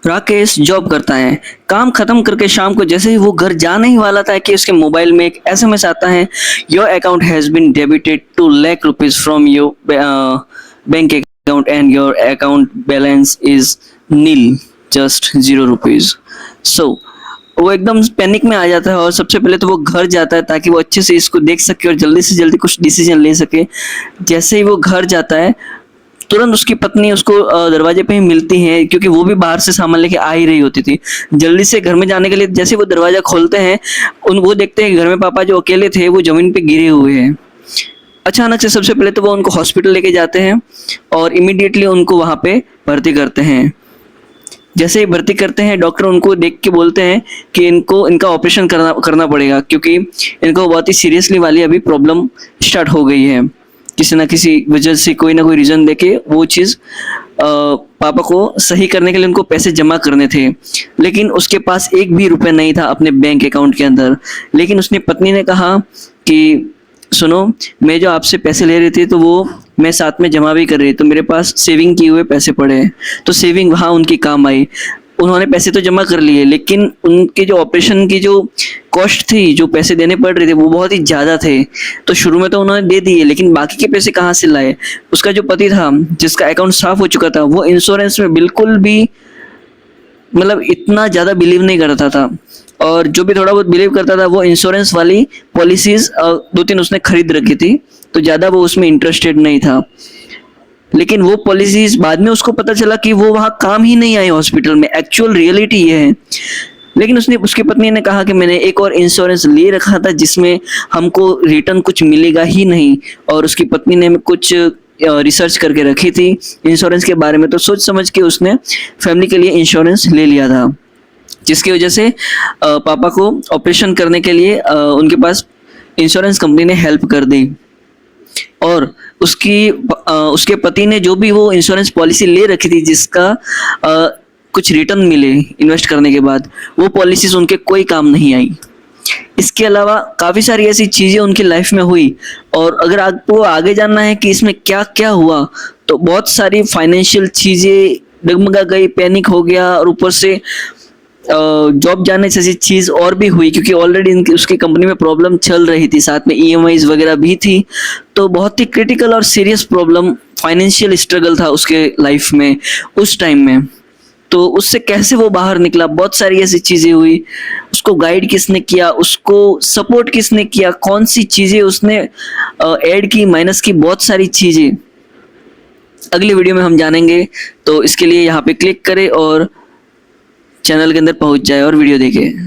Rakesh job करता है। काम खत्म करके शाम को जैसे ही वो घर जाने ही वाला था कि उसके मोबाइल में एक एसएमएस आता है, your account has been debited 2 lakh rupees from your bank account and your account balance is nil, just 0 rupees. So वो एकदम पैनिक में आ जाता है और सबसे पहले तो वो घर जाता है ताकि वो अच्छे से इसको देख सके और जल्दी से जल्दी कुछ डिसीजन ले सके। जैसे ही वो घर जाता है, तुरंत उसकी पत्नी उसको दरवाजे पे ही मिलती है, क्योंकि वो भी बाहर से सामान लेके आ ही रही होती थी। जल्दी से घर में जाने के लिए जैसे वो दरवाजा खोलते हैं, उन वो देखते हैं घर में पापा जो अकेले थे वो जमीन पे गिरे हुए हैं। अचानक से सबसे पहले तो वो उनको हॉस्पिटल लेके जाते हैं और इमीडिएटली उनको वहां पे भर्ती करते हैं। जैसे ही भर्ती करते हैं, डॉक्टर उनको देख के बोलते हैं कि इनको इनका ऑपरेशन करना करना पड़ेगा, क्योंकि इनको बहुत ही सीरियसली वाली अभी प्रॉब्लम स्टार्ट हो गई है। किसी ना किसी वजह से कोई ना कोई रीजन देके वो चीज़ पापा को सही करने के लिए उनको पैसे जमा करने थे, लेकिन उसके पास एक भी रुपया नहीं था अपने बैंक अकाउंट के अंदर। लेकिन उसने पत्नी ने कहा कि सुनो, मैं जो आपसे पैसे ले रही थी तो वो मैं साथ में जमा भी कर रही, तो मेरे पास सेविंग किए हुए पैसे पड़े हैं। तो सेविंग वहाँ उनकी काम आई। उन्होंने पैसे तो जमा कर लिए, लेकिन उनके जो ऑपरेशन की जो कॉस्ट थी, जो पैसे देने पड़ रहे थे, वो बहुत ही ज़्यादा थे। तो शुरू में तो उन्होंने दे दिए, लेकिन बाकी के पैसे कहाँ से लाए? उसका जो पति था, जिसका अकाउंट साफ हो चुका था, वो इंश्योरेंस में बिल्कुल भी मतलब इतना ज़्यादा बिलीव नहीं करता था, और जो भी थोड़ा बहुत बिलीव करता था वो इंश्योरेंस वाली पॉलिसीज 2-3 उसने खरीद रखी थी, तो ज़्यादा वो उसमें इंटरेस्टेड नहीं था। लेकिन वो पॉलिसीज बाद में उसको पता चला कि वो वहाँ काम ही नहीं आई हॉस्पिटल में। एक्चुअल रियलिटी ये है। लेकिन उसकी पत्नी ने कहा कि मैंने एक और इंश्योरेंस ले रखा था जिसमें हमको रिटर्न कुछ मिलेगा ही नहीं, और उसकी पत्नी ने कुछ रिसर्च करके रखी थी इंश्योरेंस के बारे में, तो सोच समझ के उसने फैमिली के लिए इंश्योरेंस ले लिया था, जिसकी वजह से पापा को ऑपरेशन करने के लिए उनके पास इंश्योरेंस कंपनी ने हेल्प कर दी। और उसके पति ने जो भी वो इंश्योरेंस पॉलिसी ले रखी थी जिसका कुछ रिटर्न मिले इन्वेस्ट करने के बाद, वो पॉलिसीज उनके कोई काम नहीं आई। इसके अलावा काफ़ी सारी ऐसी चीज़ें उनकी लाइफ में हुई, और अगर आपको आगे जानना है कि इसमें क्या क्या हुआ, तो बहुत सारी फाइनेंशियल चीज़ें डगमगा गई, पैनिक हो गया, और ऊपर से जॉब जाने जैसी चीज़ और भी हुई, क्योंकि ऑलरेडी उसकी कंपनी में प्रॉब्लम चल रही थी, साथ में ईएमआईज वगैरह भी थी। तो बहुत ही क्रिटिकल और सीरियस प्रॉब्लम, फाइनेंशियल स्ट्रगल था उसके लाइफ में उस टाइम में। तो उससे कैसे वो बाहर निकला, बहुत सारी ऐसी चीज़ें हुई। उसको गाइड किसने किया, उसको सपोर्ट किसने किया, कौन सी चीज़ें उसने ऐड की, माइनस की, बहुत सारी चीज़ें अगली वीडियो में हम जानेंगे। तो इसके लिए यहाँ पे क्लिक करें और चैनल के अंदर पहुंच जाए और वीडियो देखें।